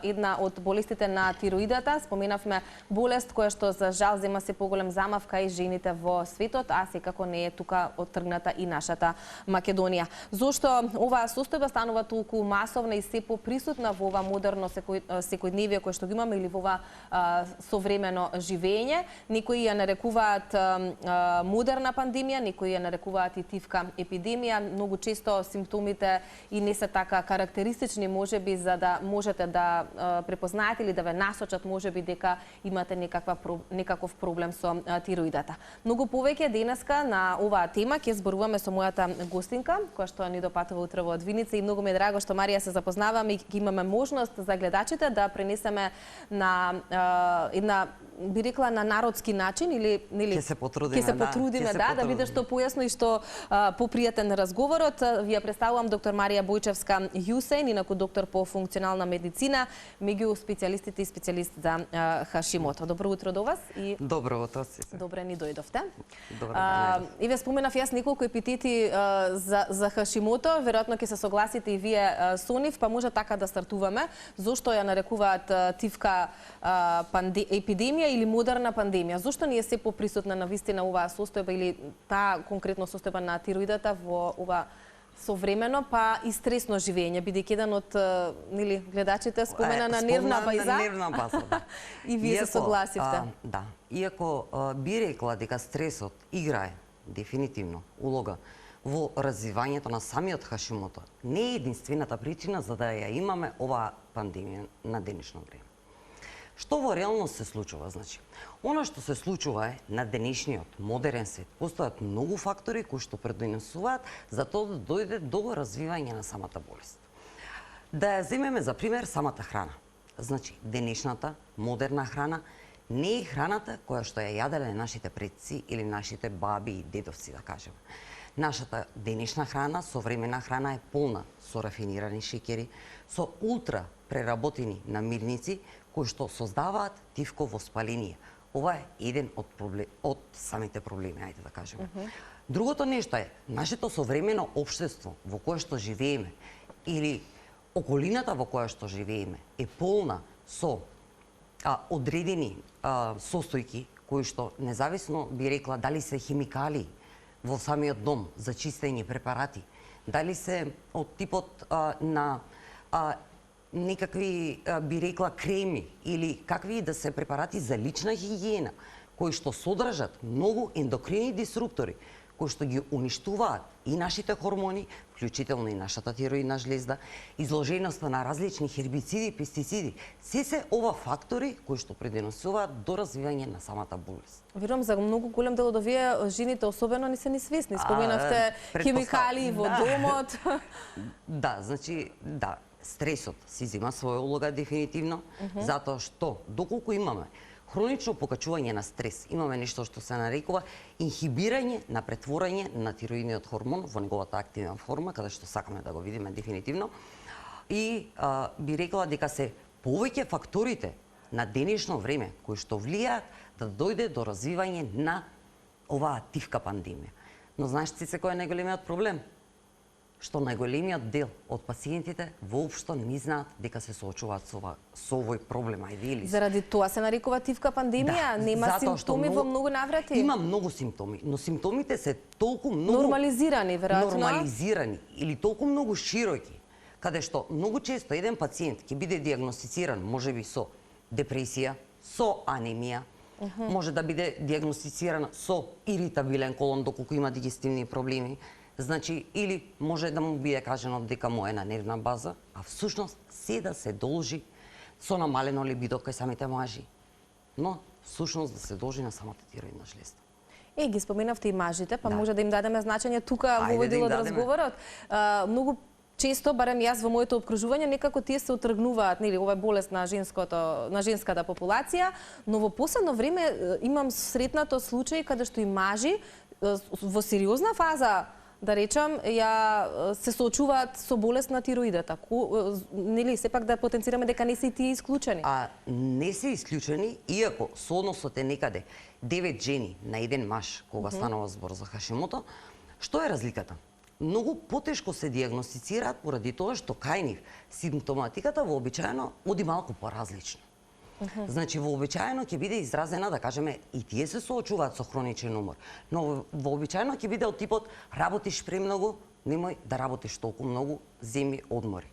една од болестите на тироидата. Споменавме болест која што за жал зема се поголем замав кај жените во светот, а секако не е тука оттргната и нашата Македонија. Зошто оваа состојба станува толку масовна и се поприсутна во ова модерно секојдневие кое што ги имаме или во ова современо живење? Некои ја нарекуваат модерна пандемија, некои ја нарекуваат и тивка епидемија. Многу често симптомите и не се така карактеристични, можеби за да можете да препознаете или да ве насочат можеби дека имате некаков проблем со тироидата. Многу повеќе денеска на оваа тема ќе зборуваме со мојата гостинка, која што ни допатува утрово од Виница, и многу ми е драго што Марија се запознаваме и ќе имаме можност за гледачите да пренесеме на една, би рекла, на народски начин или нели ќе се потрудиме да биде што појасно и што попријатен разговорот. Ви ја представувам доктор Марија Бојчевска Јусеин, инаку доктор по функционална медицина, меѓу специјалистите и специјалист за Хашимото. Добро утро до вас и добро утро си. Добре ни дојдовте. Добро и ве споменав јас неколку епитети за Хашимото, веројатно ќе се согласите и вие со нив, па може така да стартуваме. Зошто ја нарекуваат тивка епидемија или модерна пандемија? Зошто ние се поприсутна на вистина оваа состојба или таа конкретно состојба на тироидата во ова современо па и стресно живење, бидејќи еден од нели гледачите спомена на нервна база. На нервна база, да. И вие се согласивте. Да. Иако би рекла дека стресот играе дефинитивно улога во развивањето на самиот Хашимото, не е единствената причина за да ја имаме оваа пандемија на денешно време. Што во реалност се случува? Значи, она што се случува е на денешниот модерен свет. Постојат многу фактори кои што предонесуваат за тоа да дојде до развивање на самата болест. Да ја земеме за пример самата храна. Значи, денешната модерна храна не е храната која што ја јаделе нашите предци или нашите баби и дедовци, да кажеме. Нашата денешна храна, современа храна е полна со рафинирани шеќери, со ултра преработени намирници кои што создаваат тивковоспаление. Ова е еден од самите проблеми, ајде да кажеме. Другото нешто е, нашето современо општество во кое што живееме или околината во која што живееме е полна со одредени состојки кои што независно би рекла дали се химикали во самиот дом за чистење препарати, дали се од типот на некакви, би рекла, креми или какви да се препарати за лична хигиена, кои што содржат многу ендокрини дисруптори, кои што ги уништуваат и нашите хормони, вклучително и нашата тироидна жлезда, изложеноста на различни хербициди и пестициди. Се ова фактори кои што предонесуваат до развивање на самата болест. Верувам за многу голем дел од овие жените особено не се ни свесни. Споменавте химикали во домот. Да, значи, да, стресот си зема своја улога дефинитивно, затоа што доколку имаме хронично покачување на стрес, имаме нешто што се нарекува инхибирање на претворање на тироидниот хормон во неговата активна форма, каде што сакаме да го видиме дефинитивно. И би рекла дека се повеќе факторите на денешно време кои што влијаат да дојде до развивање на оваа тивка пандемија. Но знаеш ти се кој е најголемиот проблем? Што најголемиот дел од пациентите воопшто не знаат дека се соочуваат со овој проблем, ајде или. Заради тоа се нарекува тивка пандемија, нема симптоми во многу наврати. Има многу симптоми, но симптомите се толку многу нормализирани, веројатно. Нормализирани или толку многу широки, каде што многу често еден пациент ќе биде дијагностициран можеби со депресија, со анемија, може да биде дијагностициран со иритабилен колон доколку има дигестивни проблеми. Значи, или може да му биде кажано дека му е на нервна база, а всушност се да се должи со намалено либидо кај самите мажи. Но, всушност да се должи на самата тироидна жлезда. Ги споменавте и мажите, па може да им дадеме значење тука во овој дел од разговорот. Многу често, барем јас во моето обкружување, некако тие се отргнуваат, нели, ова е болест на женската популација, но во последно време имам сретнато случаи каде што и мажи во сериозна фаза, да речам, се соочуваат со болест на тироидата. Нели, сепак да потенцираме дека не се и тие исклучени? Не се исклучени, иако со односот е некаде 9 жени на еден маж кога станува збор за Хашимото. Што е разликата? многу потешко се дијагностицираат поради тоа што кај нив симптоматиката вообичаено оди малку поразлично. Значи, вообичаено ќе биде изразена, да кажеме, и тие се соочуваат со хроничен умор, но вообичаено ќе биде од типот работиш премногу, немој да работиш толку многу, земи одмори.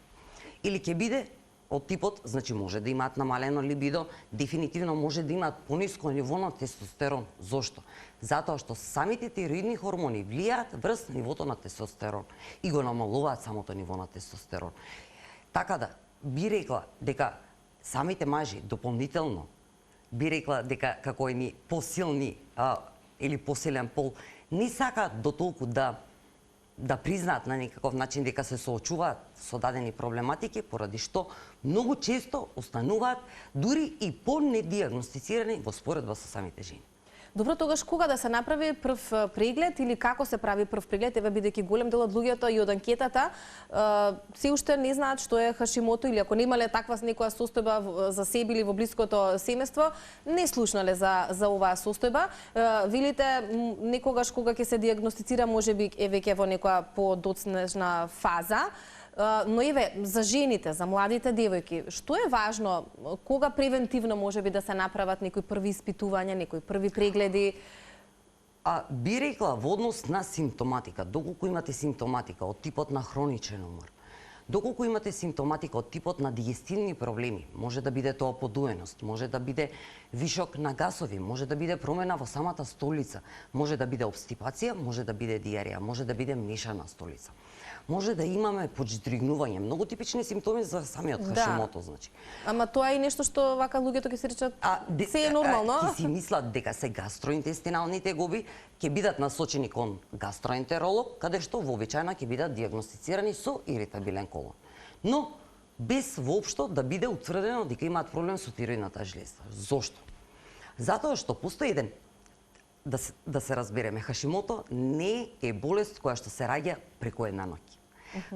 Или ќе биде од типот, значи може да имаат намалено либидо, дефинитивно може да имаат пониско ниво на тестостерон. Зошто? Затоа што самите тироидни хормони влијаат врз нивото на тестостерон и го намалуваат самото ниво на тестостерон. Така да, би рекла дека самите мажи дополнително би рекла дека како едни посилни или посилен пол не сакаат дотолку да признаат на некаков начин дека се соочуваат со дадени проблематики, поради што многу често остануваат дури и по-недиагностицирани во споредба со самите жени. Добро, тогаш кога да се направи прв преглед или како се прави прв преглед, еве бидејќи голем дел од луѓето и од анкетата се уште не знаат што е Хашимото или ако немале таква некоја состојба за себе или во блиското семејство, не слушнале за оваа состојба. Велите некогаш кога ќе се дијагностицира можеби е веќе во некоја подоцнежна фаза. Но еве, за жените, за младите девојки, што е важно, кога превентивно можеби да се направат некои први испитувања, некои први прегледи? Би рекла во однос на симптоматика, доколку имате симптоматика од типот на хроничен умор, доколку имате симптоматика од типот на дигестивни проблеми, може да биде тоа подуеност, може да биде вишок на гасови, може да биде промена во самата столица, може да биде обстипација, може да биде диарија, може да биде мешана столица. Може да имаме подждригнување, многу типични симптоми за самиот Хашимото, значи. Ама тоа е нешто што вака луѓето ќе се речат се е нормално. Ќе си мислат дека се гастроинтестиналните теgoби ќе бидат насочени кон гастроентеролог, каде што вообичаено ќе бидат дијагностицирани со иритабилен колон. Но без воопшто да биде утврдено дека имаат проблем со тироидната жлеза. Зошто? Затоа што постои еден да се разбереме, Хашимото не е болест која што се раѓа преку една ноќ.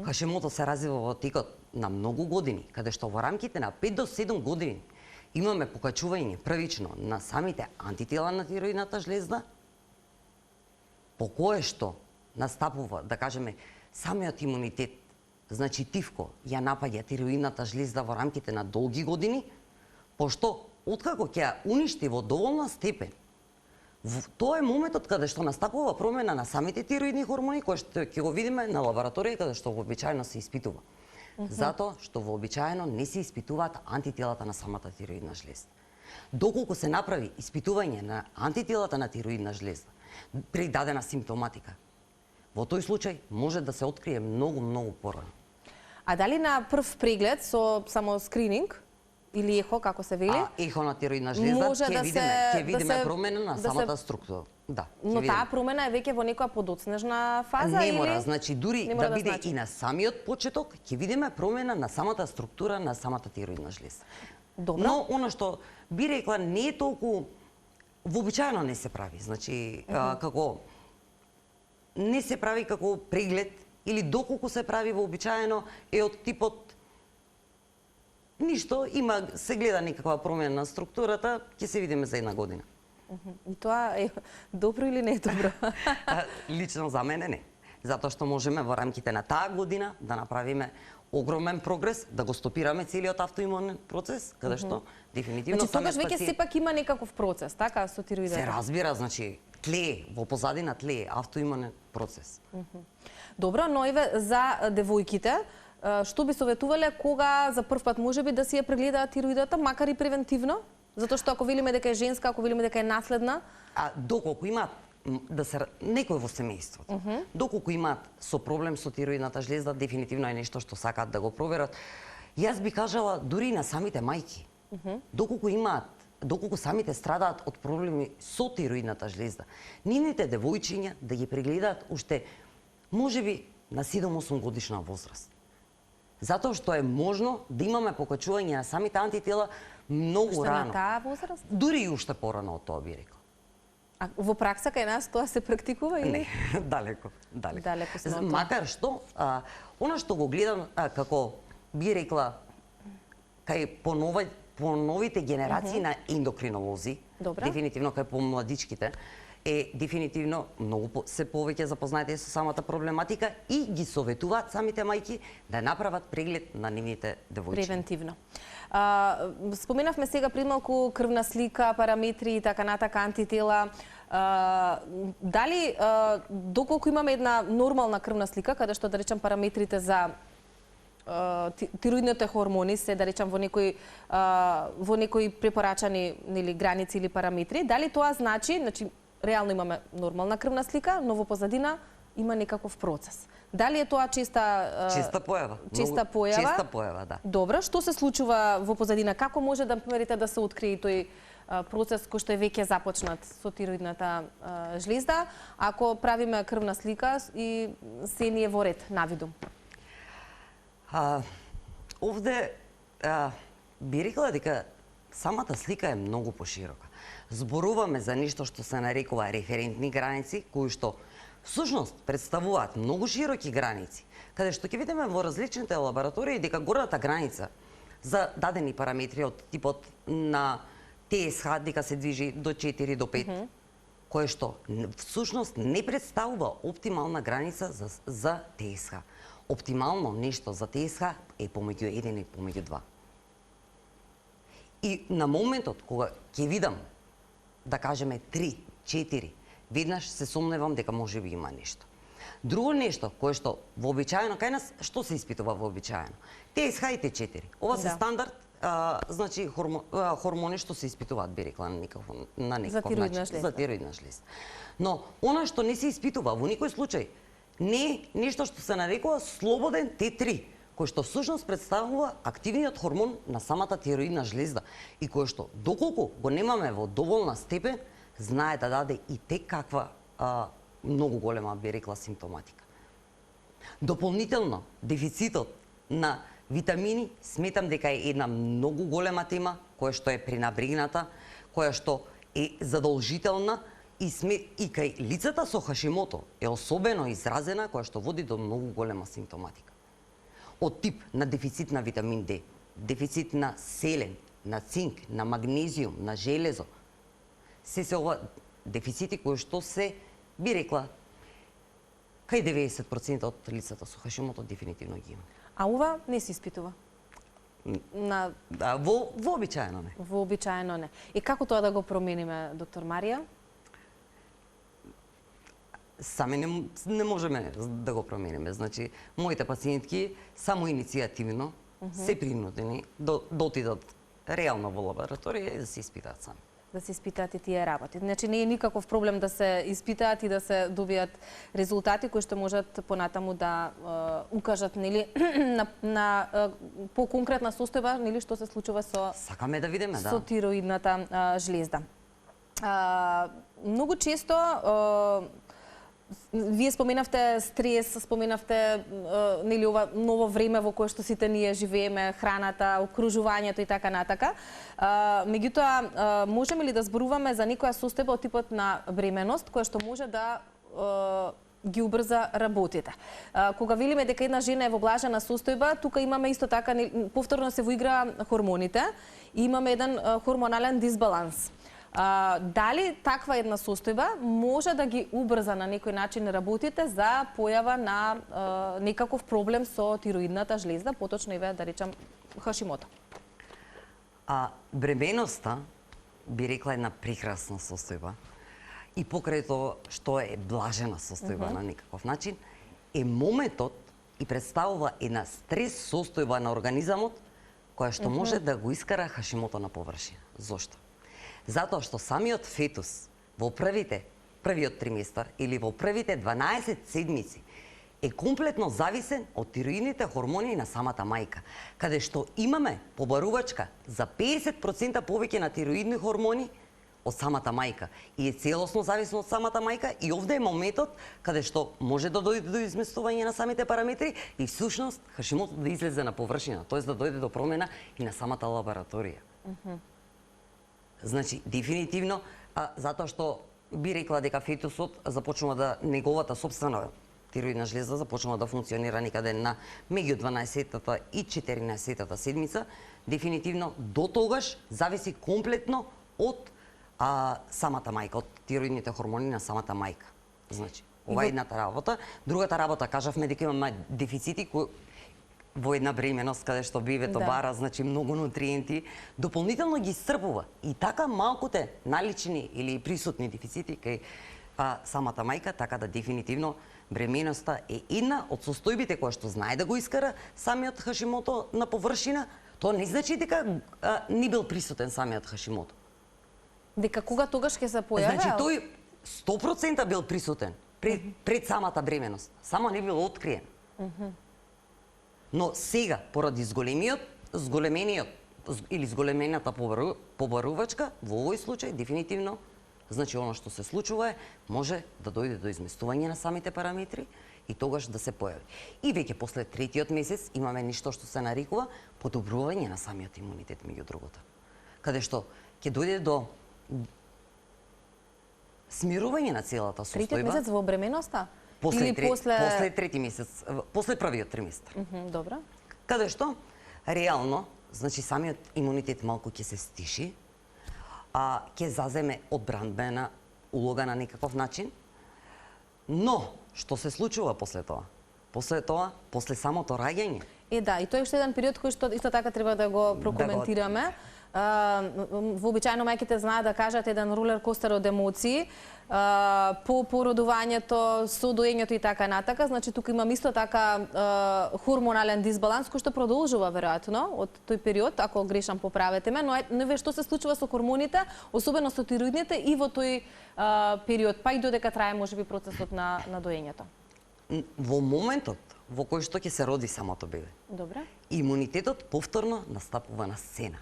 Хашимото се развива во текот на многу години, каде што во рамките на 5 до 7 години имаме покачување првично на самите антитела на тироидната жлеза, по кое што настапува, да кажеме, самиот имунитет, значи тивко, ја напаѓа тироидната жлеза во рамките на долги години, пошто откако ќе ја уништи во доволна степен, тоа е моментот каде што настапува промена на самите тироидни хормони, кои што ќе го видиме на лабораторија каде што вообичаено се испитува. Затоа што вообичаено не се испитуваат антителата на самата тироидна жлеза. Доколку се направи испитување на антителата на тироидна жлеза при дадена симптоматика, во тој случај може да се открие многу порано. А дали на прв преглед со само скрининг или ехо, како се вели? Ехо на тироидна жлеза ќе видиме промена на самата структура. Да. Но таа промена е веќе во некоја подоцнежна фаза или? Не мора, значи дури да биде и на самиот почеток, ќе видиме промена на самата структура на самата тироидна жлеза. Добро. Но она што би рекла не е толку вообичаено не се прави, значи како не се прави како преглед или доколку се прави вообичаено е од типот ништо, се гледа некаква промена на структурата, ќе се видиме за една година. И тоа е добро или не е добро? Лично за мене не. Затоа што можеме во рамките на таа година да направиме огромен прогрес, да го стопираме целиот автоимунен процес, каде што дефинитивно значи тогаш веќе сепак има некаков процес, така со тироидата? Се разбира, значи тлее, во позадина тлее автоимунен процес. Добро, но еве за девојките, што би советувале кога за прв пат можеби да си ја прегледаат тироидата, макар и превентивно? Затоа што ако велиме дека е женска, ако велиме дека е наследна? Доколку имаат некој во семејството, доколку имаат со проблем со тироидната жлеза, дефинитивно е нешто што сакаат да го проверат. Јас би кажала дури на самите мајки. Доколку самите страдаат од проблеми со тироидната жлеза, нивните девојчиња да ги прегледаат уште можеби на 7-8 годишна возраст. Затоа што е можно да имаме покачување на самите антитела многу рано. Уште на таа возраст? Дури и уште порано од тоа би рекла. А во пракса кај нас тоа се практикува или? Не, далеко. Далеко сме од тоа. Макар што, она што го гледам како би рекла кај по новите генерации на ендокринолози, дефинитивно кај помладичките, е дефинитивно многу се повеќе запознаати со самата проблематика и ги советуваат самите мајки да направат преглед на нивните девојчиња. Превентивно. Споменавме сега пред малку крвна слика, параметри и така натака, антитела. Дали доколку имаме една нормална крвна слика, каде што да речам параметрите за тироидните хормони се да речам во некои препорачани нели граници или параметри, дали тоа значи реално имаме нормална крвна слика, но во позадина има некаков процес. Дали е тоа честа појава? Честа појава? Честа појава, да. Добро, што се случува во позадина? Како може да мерите да се открие тој процес кој што е веќе започнат со тироидната жлезда, ако правиме крвна слика и се ни е во ред, навидум? Овде би рекла дека самата слика е многу поширока. Зборуваме за нешто што се нарекува референтни граници, кои што всушност представуваат многу широки граници, каде што ќе видиме во различните лаборатории дека горната граница за дадени параметри од типот на ТСХ дека се движи до 4 до 5, кое што всушност не представува оптимална граница за ТСХ. Оптимално нешто за ТСХ е помеѓу 1 и помеѓу 2. И на моментот кога ќе видам, да кажеме 3, 4, веднаш се сомневам дека можеби има нешто. Друго нешто кое што вообичаено кај нас што се испитува вообичаено? ТСХ и Т4. Ова се стандард значи хормони што се испитуваат, би рекла, на некаков начин за тироидна жлезда. Но она што не се испитува во никој случај не е нешто што се нарекува слободен Т3, кој што всушност представува активниот хормон на самата тироидна жлезда и кој што доколку го немаме во доволна степен, знае да даде и тек каква многу голема, би рекла, симптоматика. Дополнително, дефицитот на витамини сметам дека е една многу голема тема, која што е пренабрегната, која што е задолжителна и кај лицата со Хашимото е особено изразена, која што води до многу голема симптоматика. Од тип на дефицит на витамин Д, дефицит на селен, на цинк, на магнезиум, на железо, се ова дефицити кои што се, би рекла, кај 90% од лицата со Хашимото дефинитивно ги има. А ова не се испитува? Да, вообичаено не. Вообичаено не. И како тоа да го промениме, доктор Марија? Сами не можеме да го промениме. Значи, моите пациентки само иницијативно се принудени да отидат реално во лабораторија и да се испитаат сами. Да се испитаат и тие работи. Значи не е никаков проблем да се испитаат и да се добијат резултати кои што можат понатаму да укажат нели на поконкретна состојба нели што се случува со сакаме да видиме, да, со тироидната жлезда. Многу често вие споменавте стрес, споменавте нели ова ново време во кое што сите ние живееме, храната, окружувањето и така натака. Меѓутоа, можеме ли да зборуваме за некоја состојба од типот на бременост која што може да ги убрза работите? Кога велиме дека една жена е во блажена состојба, тука имаме исто така повторно се воигра хормоните и имаме еден хормонален дисбаланс. Дали таква една состојба може да ги убрза на некој начин работите за појава на некаков проблем со тироидната жлезда, поточно еве да речам Хашимото? Бременоста би рекла една прекрасна состојба и покрај тоа што е блажена состојба на некаков начин, е моментот и представува една стрес состојба на организамот која што може да го искара Хашимото на површина. Зошто? Затоа што самиот фетус во првиот триместар или во првите 12 седмици е комплетно зависен од тироидните хормони на самата мајка, каде што имаме побарувачка за 50% повеќе на тироидни хормони од самата мајка и е целосно зависно од самата мајка и овде е моментот каде што може да дојде до изместување на самите параметри и всушност Хашимото да излезе на површина, тоест да дојде до промена и на самата лабораторија. Значи, дефинитивно, затоа што би рекла дека фетусот започнува да неговата сопствена тироидна жлезда започнува да функционира некаде на меѓу 12-тата и 14-тата седмица, дефинитивно до тогаш зависи комплетно од самата мајка, од тироидните хормони на самата мајка. Значи, ова е едната работа. Другата работа, кажавме дека имаме дефицити кои во една бременост каде што бебето бара, значи многу нутриенти, дополнително ги исцрпува. И така малкуте налични или присутни дефицити кај самата мајка, така да дефинитивно бременоста е една од состојбите која што знае да го искара самиот Хашимото на површина. Тоа не значи дека не бил присутен самиот Хашимото. Дека кога тогаш ќе се појави? Значи тој 100% бил присутен пред самата бременост, само не бил откриен. Но сега, поради зголемениот или зголемената побарувачка, во овој случај, дефинитивно, значи оно што се случува е, може да дојде до изместување на самите параметри и тогаш да се појави. И веќе после третиот месец имаме нешто што се нарекува подобрување на самиот имунитет, меѓу другото. Каде што ќе дојде до смирување на целата состојба. Третиот месец во бременоста? После трети месец, после првиот триместар. Добро. Каде што, реално, значи самиот имунитет малку ќе се стиши, ќе заземе одбранбена улога на некаков начин, но, што се случува после тоа? После самото раѓање. Да, и тој е уште еден период кој што исто така треба да го прокоментираме. Вообичаено мајките знаат да кажат еден рулер костер од емоции по породувањето, со доењето и така натака. Значи тука имам исто така хормонален дисбаланс кој што продолжува веројатно од тој период, ако грешам поправете ме, но не што се случува со хормоните, особено со тироидните и во тој период, па и додека трае можеби процесот на доењето. Во моментот во кој што ќе се роди самото бебе. Добре. Имунитетот повторно настапува на сцена.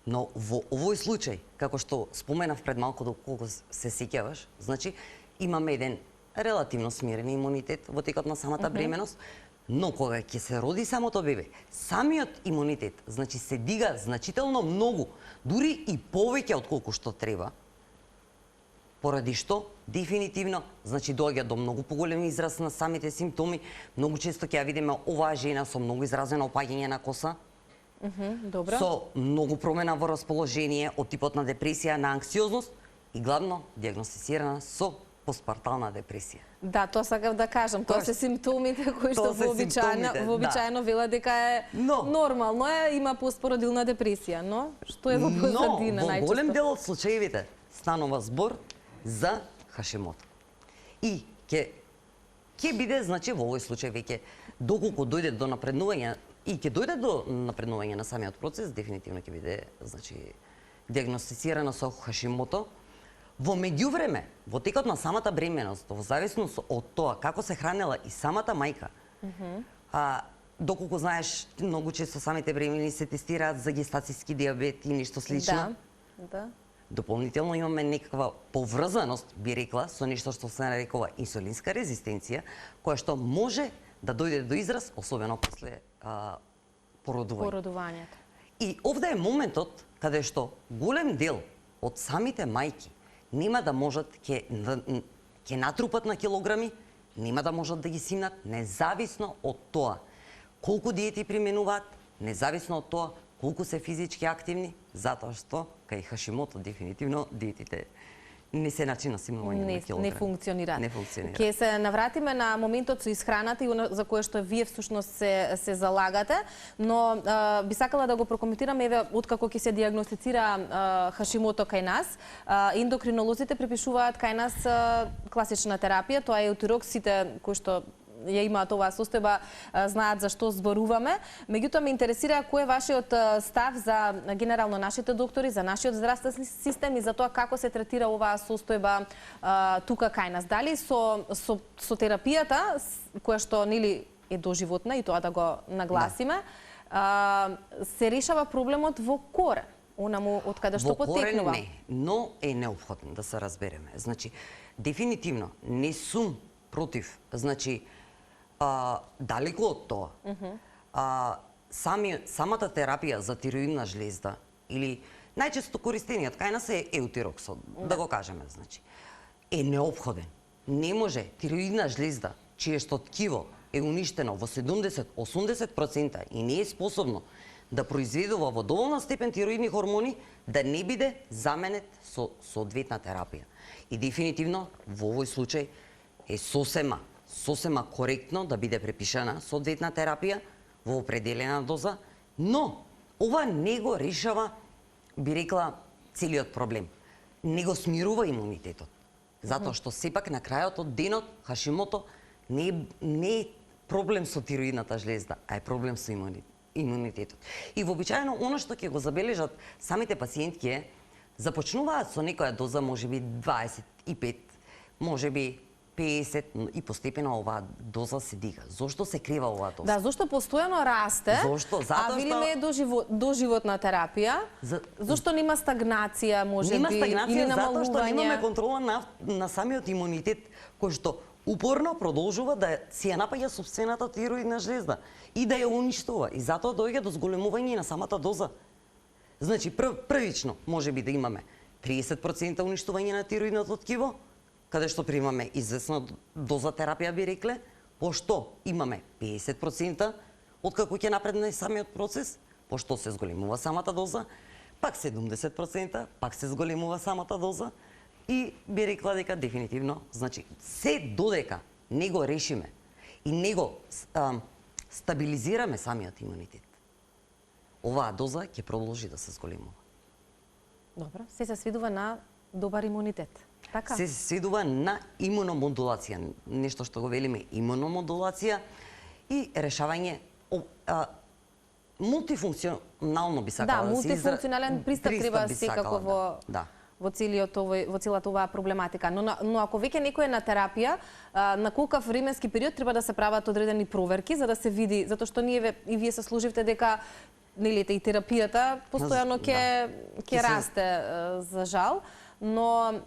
Но во овој случај, како што споменав пред малку доколку се сеќаваш, значи имаме еден релативно смирен имунитет во текот на самата бременост, но кога ќе се роди самото бебе, самиот имунитет, значи се дига значително многу, дури и повеќе од колку што треба, поради што дефинитивно, значи доаѓа до многу поголем израз на самите симптоми, многу често ќе ја видиме оваа жена со многу изразено опаѓање на коса, добро. Со многу промена во расположение од типот на депресија, на анксиозност и главно диагностицирана со постпартална депресија. Да, тоа сакав да кажам, тоа се симптомите кои што вообичаено велат дека е нормално има постпородилна депресија, но што е во позадина најчесто? Во голем дел од случаевите станува збор за Хашимото. И ќе биде, значи во овој случај веќе доколку дојде до напреднување и ќе дојде до напреднување на самиот процес, дефинитивно ќе биде, значи, диагностицирано со Хашимото. Во меѓувреме, во текот на самата бременост, во зависност од тоа како се хранела и самата мајка, доколку знаеш, многу често самите бремени се тестираат за гестацијски диабет и нешто слично. Да. Дополнително имаме некаква поврзаност, би рекла, со нешто што се нарекува инсулинска резистенција, која што може да дојде до израз, особено после породувањето. И овде е моментот каде што голем дел од самите мајки нема да можат ќе натрупат на килограми, нема да можат да ги симнат, независно од тоа колку диети применуваат, независно од тоа колку се физички активни, затоа што кај Хашимото дефинитивно диетите не се начин на симнување на килограми. Не функционира. Ке се навратиме на моментот со исхраната и за кое што вие всушност се залагате, но би сакала да го прокоментирам, еве, откако ќе се диагностицира Хашимото кај нас, ендокринолозите препишуваат кај нас класична терапија, тоа е еутироксите кои што ја имаат оваа состојба, знаат за што зборуваме. Меѓутоа ме интересира кој е вашиот став за генерално нашите доктори, за нашиот здравствен систем и за тоа како се третира оваа состојба тука кај нас. Дали со терапијата, која што нели е доживотна и тоа да го нагласиме, се решава проблемот во корен, онаму од каде што потекнува? Во корен не, но е неопходно да се разбереме. Значи, дефинитивно не сум против, значи, далеку од тоа. Самата терапија за тироидна жлезда или најчесто користениот кај нас е еутироксот, да го кажеме, значи, е неопходен. Не може тироидна жлезда, чие што ткиво е уништено во 70-80% и не е способно да произведува во доволна степен тироидни хормони, да не биде заменет со соодветна терапија. И дефинитивно во овој случај е сосема коректно да биде препишана соодветна терапија во определена доза, но ова не го решава, би рекла, целиот проблем. Не го смирува имунитетот. Затоа што сепак на крајот од денот Хашимото не е проблем со тироидната жлезда, а е проблем со имунитетот. И вообичаено она што ќе го забележат самите пациентки е, започнуваат со некоја доза можеби 25, можеби 50 и постепено оваа доза се дига. Зошто се крива оваа доза? Да, зошто постојано расте? Зошто? Затоа а видиме доживотна терапија. Зошто нема стагнација, можеби, или намалување? Затоа што немаме контрола на самиот имунитет, кој што упорно продолжува да си ја напаѓа сопствената тироидна жлезда и да ја уништува. И затоа доаѓа до зголемување на самата доза. Значи, првично можеби да имаме 30% уништување на тироидното ткиво, каде што примаме известна доза терапија, би рекле, пошто имаме 50% откако ќе напредне самиот процес, пошто се зголемува самата доза, пак 70%, пак се зголемува самата доза и би рекла дека дефинитивно, значи, се додека не го решиме и не го стабилизираме самиот имунитет, оваа доза ќе продолжи да се зголемува. Добро, се свидува на добар имунитет. Така? Се свидува на имуномодулација, нешто што го велиме имуномодулација и решавање мултифункционално би сакала да се мултифункционален пристап треба секако во целата оваа проблематика. Но ако веќе некој е на терапија, на колкав временски период треба да се прават одредени проверки за да се види, затоа што и вие се служивте дека нели и терапијата постојано ќе расте за жал, но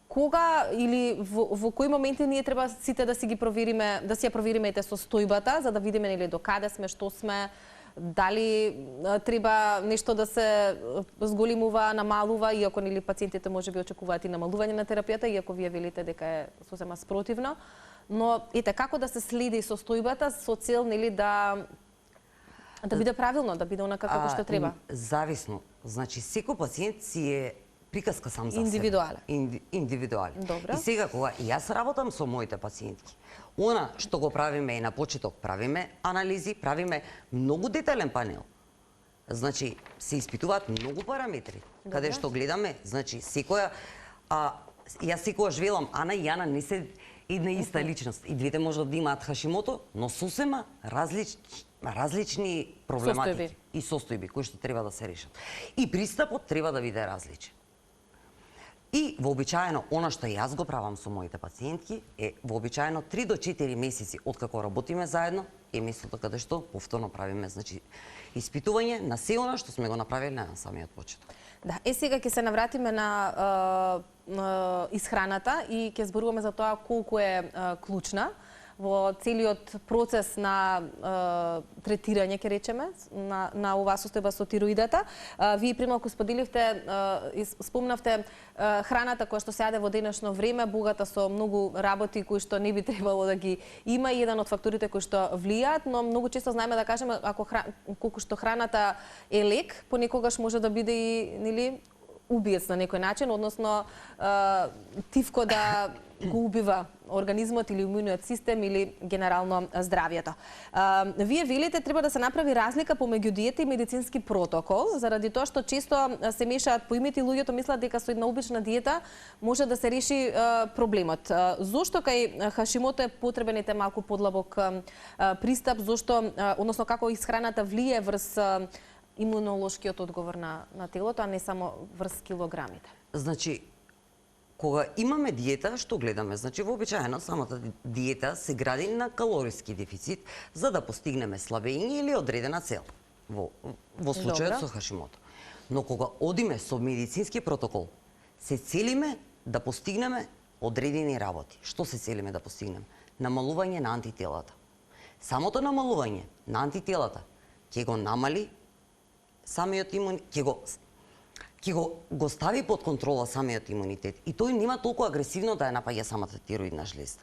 кога или во кои моменти ние треба сите да си ги провериме, да си ја провериме состојбата за да видиме нели до каде сме, што сме, дали треба нешто да се зголемува, намалува, иако нели пациентите можеби очекуваат и намалување на терапијата, иако вие велите дека е сосема спротивно, но ете како да се следи состојбата со цел нели да биде правилно, да биде онака како што треба. Зависно. Значи секој пациент си е приказка сам за себе. Индивидуален. Индивидуален. Добро. И сега кога јас работам со моите пациентки, она што го правиме и на почеток правиме анализи, правиме многу детален панел. Значи се испитуваат многу параметри, каде што гледаме, значи секоја јас секогаш велам Ана и Јана не се една иста личност. И двете можат да имаат Хашимото, но сосема различни проблематики и состојби кои што треба да се решат. И пристапот треба да биде различен. И вообичаено, она што јас го правам со моите пациентки е вообичаено 3 до 4 месеци откако работиме заедно е местото каде што повторно правиме, значи, испитување на се она што сме го направиле на самиот почеток. Да, сега ќе се навратиме на исхраната и ќе зборуваме за тоа колку е клучна во целиот процес на третирање, ќе речеме, на оваа состојба со тироидата. Вие премалку споделивте, спомнавте храната која што се јаде во денешно време, богата со многу работи кои што не би требало да ги има и еден од факторите кои што влијаат, но многу често знаеме да кажеме колку што храната е лек, понекогаш може да биде и нели убиец на некој начин, односно тивко да го убива организмот или имуниот систем или генерално здравјето. Вие велите треба да се направи разлика помеѓу диета и медицински протокол, заради тоа што често се мешаат поимите и луѓето мислат дека со една обична диета може да се реши проблемот. Зошто кај Хашимото е потребен малку подлабок пристап, зошто, односно како исхраната влие врз имунолошкиот одговор на телото, а не само врз килограмите? Значи, кога имаме диета, што гледаме? Значи, вообичаено самата диета се гради на калориски дефицит за да постигнеме слабење или одредена цел во случајот со Хашимото. Но кога одиме со медицински протокол, се целиме да постигнеме одредени работи. Што се целиме да постигнеме? Намалување на антителата. Самото намалување на антителата ќе го намали самиот ќе го стави под контрола самиот имунитет и тој нема толку агресивно да ја напаѓа самата тироидна жлезда.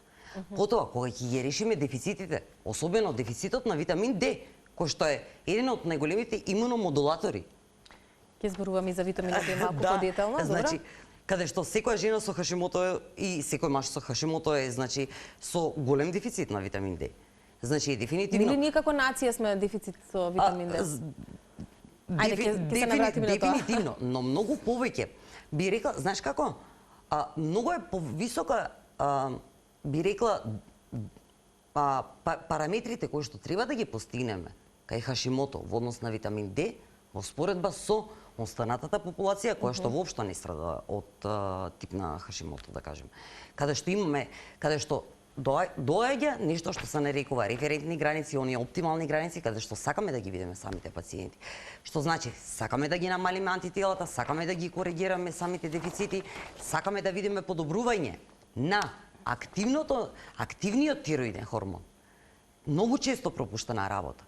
Потоа, кога ќе ги решиме дефицитите, особено дефицитот на витамин D, кој што е еден од најголемите имуномодулатори. Ќе зборуваме и за витаминот Д малку подетално, добро? Значи, каде што секоја жена со Хашимото и секој маж со Хашимото е, значи, со голем дефицит на витамин Д. Значи, дефинитивно... Нели ние како нација сме дефицит со витамин Д? Ајде, ќе се навратиме на тоа. Дефинитивно, но многу повеќе. Би рекла, знаеш како? Многу е повисока, би рекла, параметрите кои што треба да ги постигнеме кај Хашимото во однос на витамин Д во споредба со останатата популација која што воопшто не страда од тип на Хашимото, да кажем. Каде што доаѓа нешто што се нарекува референтни граници, оние оптимални граници, каде што сакаме да ги видиме самите пациенти. Што значи, сакаме да ги намалиме антителата, сакаме да ги коригираме самите дефицити, сакаме да видиме подобрување на активниот тироиден хормон. Многу често пропуштена работа.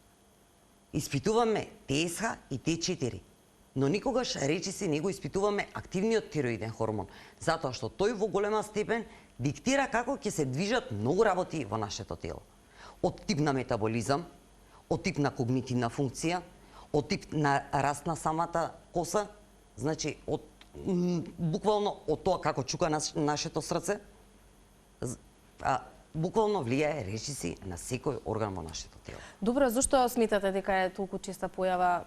Испитуваме ТСХ и Т4, но никогаш речиси не го испитуваме активниот тироиден хормон, затоа што тој во голема степен диктира како ќе се движат многу работи во нашето тело. Од тип на метаболизам, од тип на когнитивна функција, од тип на раст на самата коса, значи буквално од тоа како чука нашето срце, буквално влијае речиси на секој орган во нашето тело. Добро, зошто сметате дека е толку честа појава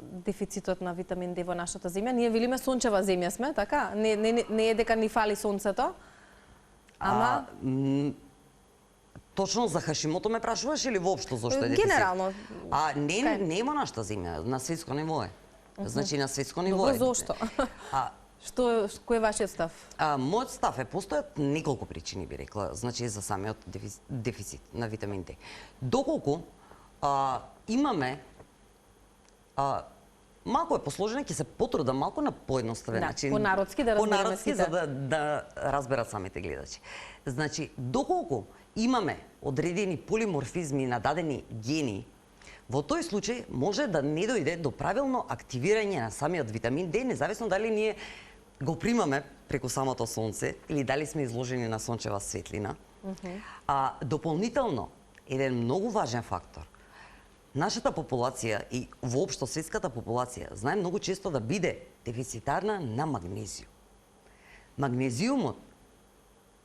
дефицитот на витамин Д во нашата земја? Ние велиме сончева земја сме, така? Не е дека ни фали сонцето? Ама точно за Хашимото ме прашуваш или воопшто зошто е дефицит? Генерално. Не е во нашата земја, на светско ниво е. Значи на светско ниво е. Добро, зошто? Кој е вашиот став? Мојот став е, постојат неколку причини, би рекла, значи за самиот дефицит на витамин Д. Доколку имаме малку е посложено, ќе се потрудам малку на поедноставен начин. Понародски да разбереме Понародски сите. за да разберат самите гледачи. Значи, доколку имаме одредени полиморфизми на дадени гени, во тој случај може да не дојде до правилно активирање на самиот витамин Д, независно дали ние го примаме преку самото сонце или дали сме изложени на сончева светлина. Дополнително, еден многу важен фактор, нашата популација и воопшто светската популација знае многу често да биде дефицитарна на магнезиум. Магнезиумот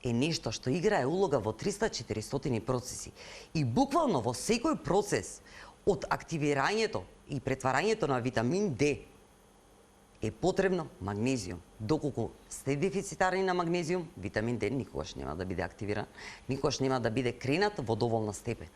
е нешто што играе улога во 300-400 процеси и буквално во секој процес од активирањето и претварањето на витамин Д е потребно магнезиум. Доколку сте дефицитарни на магнезиум, витамин Д никогаш нема да биде активиран, никогаш нема да биде кренат во доволна степен.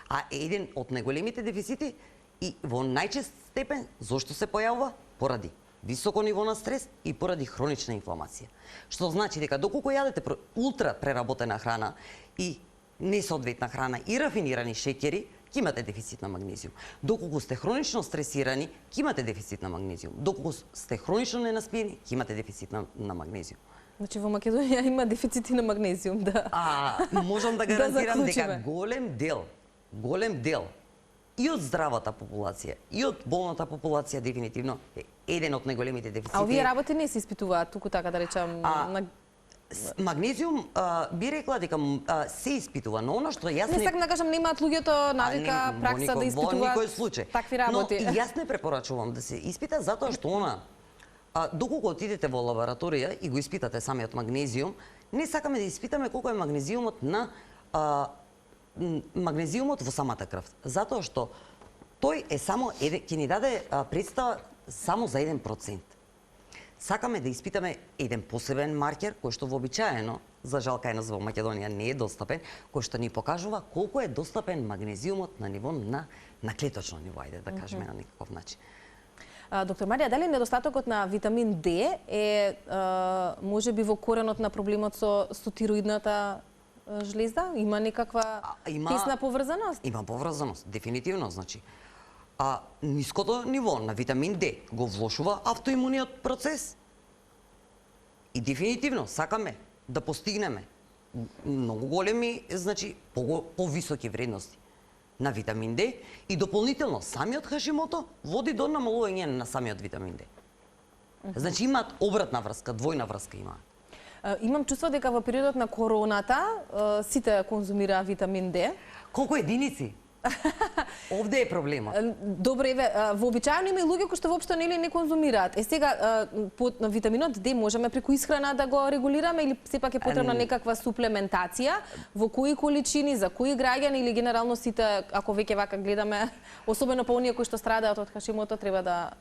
А еден од најголемите дефицити и во најчест степен зошто се појавува? Поради високо ниво на стрес и поради хронична инфламација. Што значи дека доколку јадете ултра преработена храна и несоодветна храна и рафинирани шеќери, ќе имате дефицит на магнезиум. Доколку сте хронично стресирани, ќе имате дефицит на магнезиум. Доколку сте хронично ненаспиени, ќе имате дефицит на магнезиум. Значи во Македонија има дефицити на магнезиум, да. Можам да гарантирам дека голем дел и од здравата популација, и од болната популација дефинитивно е еден од најголемите дефицити. А овие работи не се испитуваат, туку така да речам, магнезиум би рекла дека се испитува, но она што јас не сакам да кажам немаат луѓето навика пракса да испитуваат такви работи. Но јас не препорачувам да се испита затоа што она доколку отидете во лабораторија и го испитате самиот магнезиум, не сакаме да испитаме колку е магнезиумот во самата крв, затоа што тој е само ќе ни даде представа само за 1%. Сакаме да испитаме еден посебен маркер кој што вообичаено, за жал кај нас во Македонија не е достапен, кој што ни покажува колку е достапен магнезиумот на ниво на клеточно ниво, ајде да кажеме на некаков начин. Доктор Марија, дали недостатокот на витамин Д е можеби во коренот на проблемот со тироидната жлезда? Има некаква тесна поврзаност? Има поврзаност, дефинитивно, значи. Ниското ниво на витамин Д го влошува автоимуниот процес. И дефинитивно сакаме да постигнеме многу големи, значи повисоки вредности на витамин Д и дополнително самиот Хашимото води до намалување на самиот витамин Д. Значи имаат обратна врска, двојна врска имаат. Имам чувство дека во периодот на короната сите конзумираа витамин Д. Колку единици? Овде е проблемот. Добре, еве, вообичаено има и луѓе кои што воопшто нели не конзумираат. Сега по витаминот D можеме преку исхрана да го регулираме или сепак е потребна некаква суплементација? Во кои количини, за кои граѓани или генерално сите, ако веќе вака гледаме, особено по оние кои што страдаат од Хашимото, треба да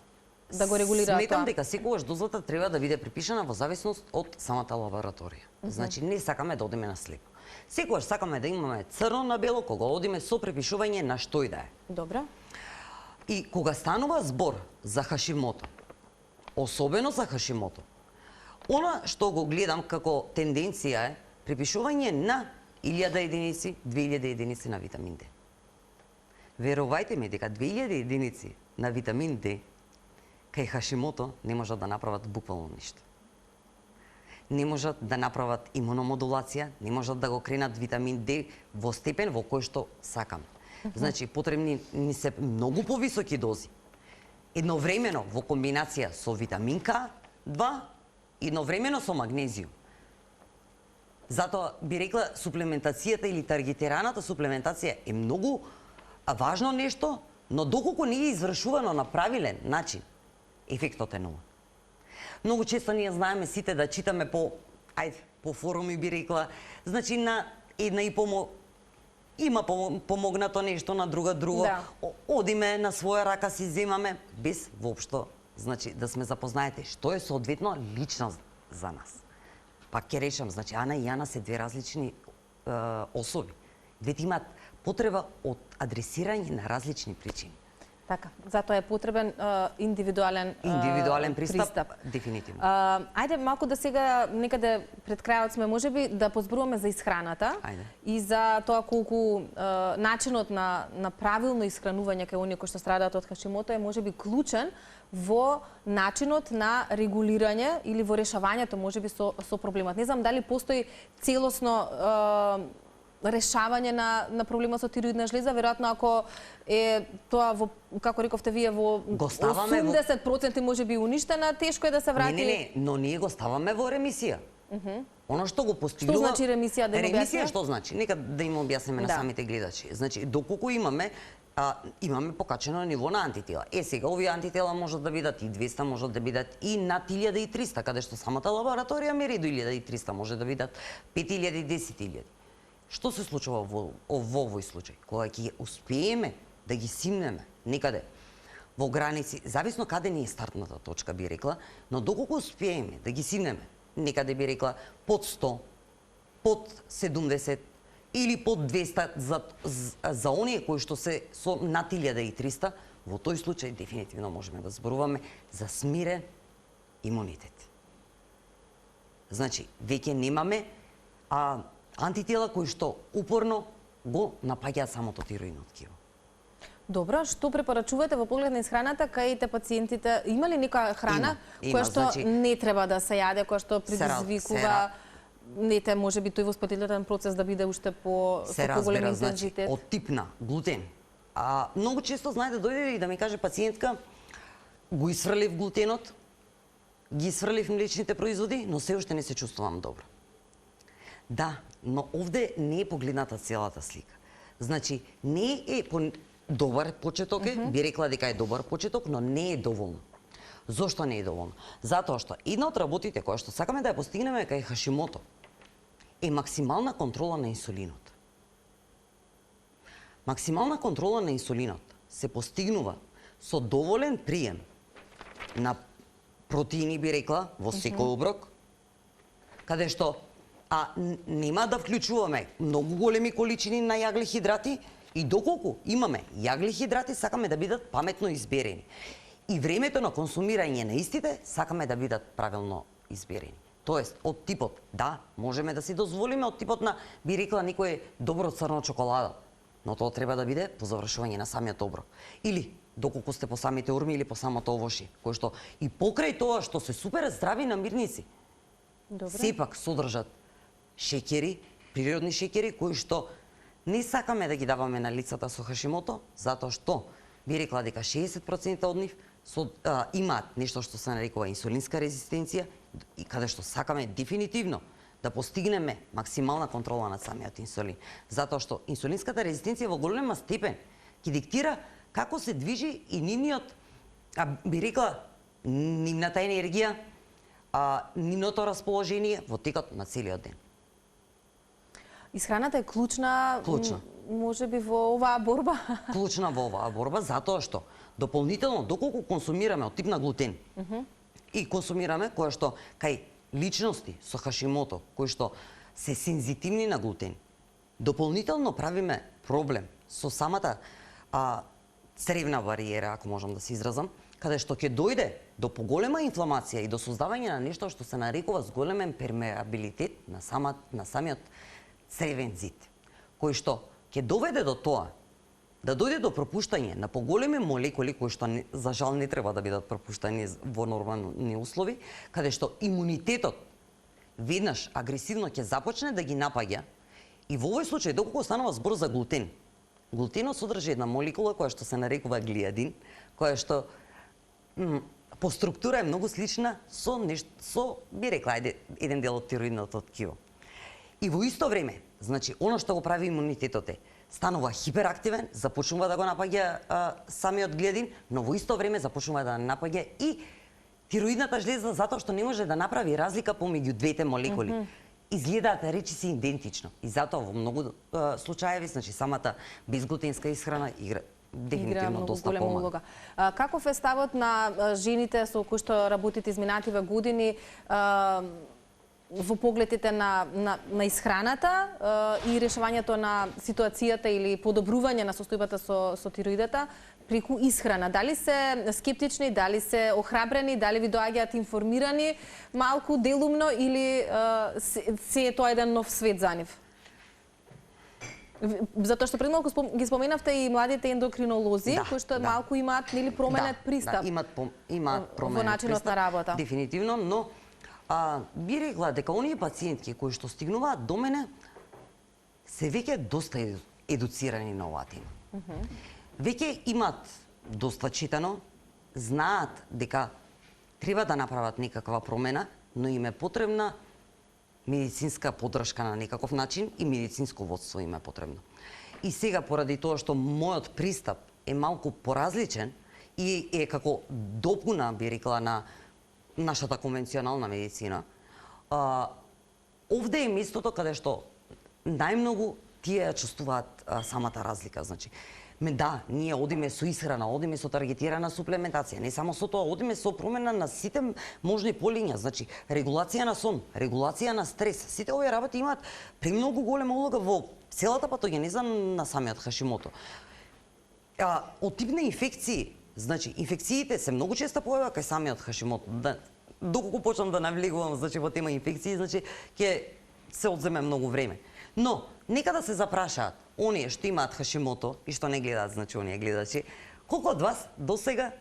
го регулираат тоа? Сметам дека секогаш дозата треба да биде припишана во зависност од самата лабораторија. Значи не сакаме да одиме на слепо. Секогаш сакаме да имаме црно на бело кога одиме со препишување на што и да е. Добро. И кога станува збор за Хашимото, особено за Хашимото, она што го гледам како тенденција е припишување на 1000 единици, 2000 единици на витамин D. Верувајте ми дека 2000 единици на витамин D кај Хашимото не можат да направат буквално ништо. Не можат да направат имуномодулација, не можат да го кренат витамин D во степен во кој што сакам. Значи, потребни ни се многу повисоки дози. Едновремено во комбинација со витамин К2, едновремено со магнезиум. Затоа би рекла суплементацијата или таргетираната суплементација е многу важно нешто, но доколку не е извршувано на правилен начин, ефектот е нула. Многу често ние знаеме сите да читаме по форуми би рекла, значи на една и има помогнато нешто, на друга друго. Да. Одиме на своја рака си земаме без воопшто, значи да сме запознаети што е соодветно лично за нас. Пак ќе речам, значи Ана и Јана се две различни особи. Двете имаат потреба од адресирање на различни причини. Така, затоа е потребен индивидуален пристап. Дефинитивно. Ајде малку да сега некаде пред крајот сме, можеби да позборуваме за исхраната. Ајде. И за тоа колку начинот на правилно исхранување кај оние кои што страдаат од Хашимото е можеби клучен во начинот на регулирање или во решавањето можеби со проблемот. Не знам дали постои целосно решавање на проблемот со тироидна жлеза, веројатно ако е тоа во, како рековте вие, во 80% можеби уништена, тешко е да се врати. Не, но ние го ставаме во ремисија. Оно што го постигнува... Што значи ремисија, да им објасниме? Ремисија што значи? Нека да им објасниме на самите гледачи. Значи, доколку имаме покачено ниво на антитела. Сега овие антитела можат да бидат и 200, можат да бидат и над 1300, каде што самата лабораторија мери до 1300, може да бидат 5000 и 10000. Што се случува во овој случај? Кога ќе успееме да ги симнеме некаде во граници, зависно каде ни е стартната точка, би рекла, но доколку успееме да ги симнеме некаде, би рекла, под 100, под 70 или под 200 за оние кои што се со над 1300, во тој случај дефинитивно можеме да зборуваме за смирен имунитет. Значи, веќе немаме антитела кои што упорно го напаѓаат самото тироидно ткиво. Добро, што препорачувате во поглед на исхраната кај те пациентите? Има ли нека храна која што не треба да се јаде, која што предизвикува можеби тој воспитателен процес да биде уште по поголем интензитет? Од тип на глутен. Многу често знаете дојде и да ми каже пациентка, го исфрлив глутенот, ги исфрлив млечните производи, но се уште не се чувствувам добро. Да, но овде не е погледната целата слика. Значи, не е добар почеток би рекла дека е добар почеток, но не е доволно. Зошто не е доволно? Затоа што една од работите која што сакаме да ја постигнеме кај Хашимото е максимална контрола на инсулинот. Максимална контрола на инсулинот се постигнува со доволен прием на протеини, би рекла, во секој оброк, каде што нема да вклучуваме многу големи количини на јаглехидрати и доколку имаме јаглехидрати, сакаме да бидат паметно изберени. И времето на консумирање на истите сакаме да бидат правилно изберени. Тоест, од типот, да, можеме да си дозволиме од типот на, би рекла, некој добро црно чоколада, но тоа треба да биде по завршување на самиот оброк. Или, доколку сте по самите урми или по самото овошје, кој што и покрај тоа што се супер здрави намирници, сепак содржат шеќери, природни шеќери, кои што не сакаме да ги даваме на лицата со Хашимото, затоа што би рекла дека 60% од нив имаат нешто што се нарекува инсулинска резистенција, и каде што сакаме дефинитивно да постигнеме максимална контрола над самиот инсулин. Затоа што инсулинската резистенција во голема степен ќе диктира како се движи и нивниот, би рекла, нивната енергија, нивното расположение во текот на целиот ден. Исхраната е клучна, може би во оваа борба? Клучна во оваа борба, затоа што дополнително, доколку консумираме од тип на глутен, и консумираме која што кај личности со Хашимото, кои што се сензитивни на глутен, дополнително правиме проблем со самата цревна бариера, ако можам да се изразам, каде што ќе дојде до поголема инфламација и до создавање на нешто што се нарекува зголемен пермеабилитет на самиот цревен зид, кој што ќе доведе до тоа да дојде до пропуштање на поголеми молекули кои што за жал не треба да бидат пропуштани во нормални услови, каде што имунитетот веднаш агресивно ќе започне да ги напаѓа. И во овој случај, доколку станува збор за глутен, глутенот содржи една молекула која што се нарекува глиадин, која што по структура е многу слична со би рекла еден дел од тироидното ткиво. И во исто време, значи, оно што го прави имунитетот е, станува хиперактивен, започнува да го напаѓа самиот глиадин, но во исто време започнува да напаѓа и тироидната жлеза, затоа што не може да направи разлика помеѓу двете молекули. Изгледаат речиси идентично. И затоа во многу случаеви, значи, самата безглутенска исхрана игра дефинитивно доста помага. Каков е ставот на жените со кои што работите изминативе години во погледите на исхраната и решавањето на ситуацијата или подобрување на состојбата со тироидата преку исхрана? Дали се скептични, дали се охрабрени, дали ви доаѓаат информирани малку делумно или се е тоа еден нов свет за нив? Затоа што пред малку ги споменавте и младите ендокринолози, кои што малку имаат променет пристап. Имаат променет во начинот на работа. Дефинитивно, но би рекла дека оние пациентки кои што стигнуваат до мене се веќе доста едуцирани на оваа тема. Веќе имаат доста читано, знаат дека треба да направат некаква промена, но им е потребна медицинска поддршка на некаков начин и медицинско водство им е потребно. И сега, поради тоа што мојот пристап е малку поразличен и е како допуна, би рекла, на нашата конвенционална медицина, овде е местото каде што најмногу тие ја чувствуваат самата разлика. Значи, ние одиме со исхрана, одиме со таргетирана суплементација, не само со тоа, одиме со промена на сите можни полиња, значи регулација на сон, регулација на стрес. Сите овие работи имаат премногу голема улога во целата патогенеза на самиот Хашимото. Од тип на инфекции, значи инфекциите се многу често појавуваат кај самиот Хашимото. Доколку почнам да навлегувам, значи во тема инфекции, значи ќе се одземе многу време. Но нека да се запрашаат оние што имаат Хашимото и што не гледаат, значи оние гледачи, колку од вас досега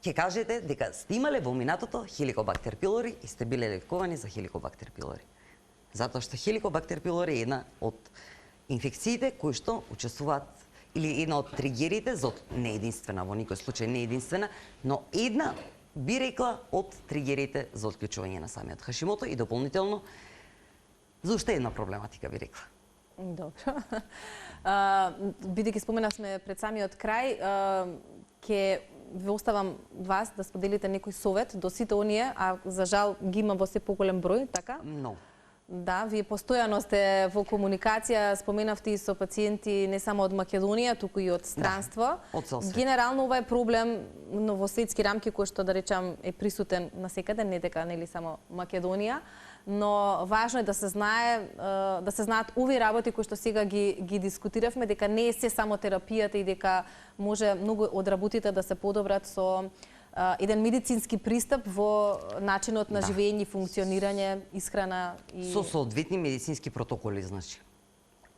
ќе кажете дека сте имале во минатото Хеликобактер пилори и сте биле лекувани за Хеликобактер пилори. Затоа што Хеликобактер пилори е една од инфекциите кои што учествуваат или една од тригерите, не единствена, во никој случај не единствена, но една, би рекла, од тригерите за отклучување на самиот Хашимото и дополнително за уште една проблематика, би рекла. Добро. Бидејќи споменавме пред самиот крај, ќе ве оставам вас да споделите некој совет до сите оние, а за жал ги има во се поголем број, така? Но. Да, вие постојано сте во комуникација, споменавте и со пациенти не само од Македонија, туку и од странство. Да, од цел свет. Генерално ова е проблем во светски рамки кој што да речам е присутен насекаде, не дека нели само Македонија, но важно е да се знае, да се знаат овие работи кои што сега ги дискутиравме, дека не е се само терапијата и дека може многу од работите да се подобрат со еден медицински пристап во начинот на живење, функционирање, исхрана и со соодветни медицински протоколи, значи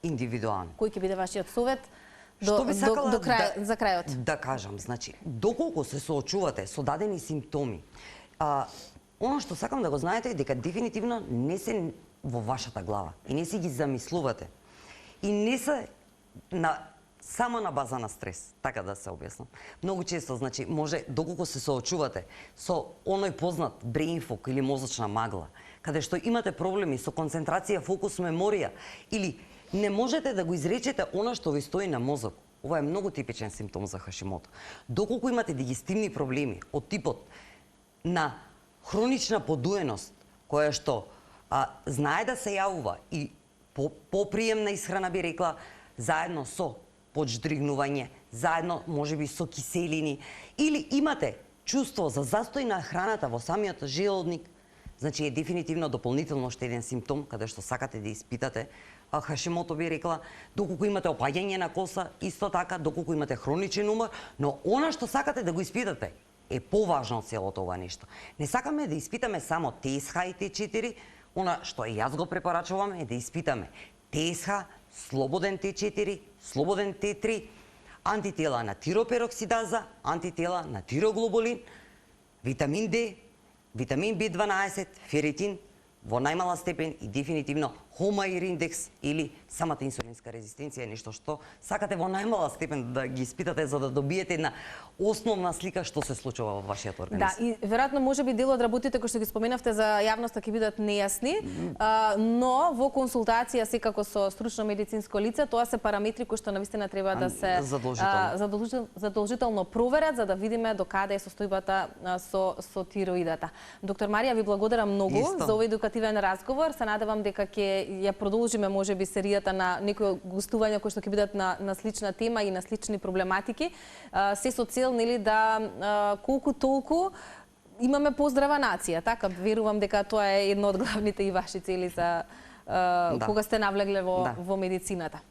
индивидуални. Кој ќе биде вашиот совет Што би сакала за крајот? Да кажам, значи, доколку се соочувате со дадени симптоми, оно што сакам да го знаете е дека дефинитивно не се во вашата глава и не си ги замислувате. И не се само на база на стрес, така да се објаснам. Многу често, значи, може, доколку се соочувате со оној познат brain fog или мозочна магла, каде што имате проблеми со концентрација, фокус, меморија, или не можете да го изречете оно што ви стои на мозок, ова е многу типичен симптом за Хашимото. Доколку имате дигестивни проблеми од типот на хронична подуеност, која што знае да се јавува и поприемна исхрана, би рекла, заедно со подждригнување, заедно можеби со киселини, или имате чувство за застој на храната во самиот желудник, значи е дефинитивно дополнително уште еден симптом каде што сакате да испитате Хашимото, би рекла. Доколку имате опаѓање на коса, исто така, доколку имате хроничен умор, но она што сакате да го испитате е поважно од целото ова нешто. Не сакаме да испитаме само ТСХ и Т4, она што и јас го препорачувам е да испитаме ТСХ, слободен Т4, слободен Т3, антитела на тиропероксидаза, антитела на тироглобулин, витамин Д, витамин B12, феритин, во најмала степен и дефинитивно Homair индекс или самата инсулинска резистенција е нешто што сакате во најмала степен да ги испитате за да добиете една основна слика што се случува во вашиот организм. Да, и веројатно можеби дел од работите кои што ги споменавте за јавноста ќе бидат нејасни, но во консултација секако со стручно медицинско лице, тоа се параметри кои што навистина треба да се задолжително проверат за да видиме до каде е состојбата со тироидата. Доктор Марија, ви благодарам многу за овој едукативен разговор. Се надевам дека ќе ја продолжиме можеби серијата на некои гостувања кои што ќе бидат на слична тема и на слични проблематики. Се со цел нели да колку толку имаме поздрава нација, така верувам дека тоа е една од главните и ваши цели за кога сте навлегле во медицината.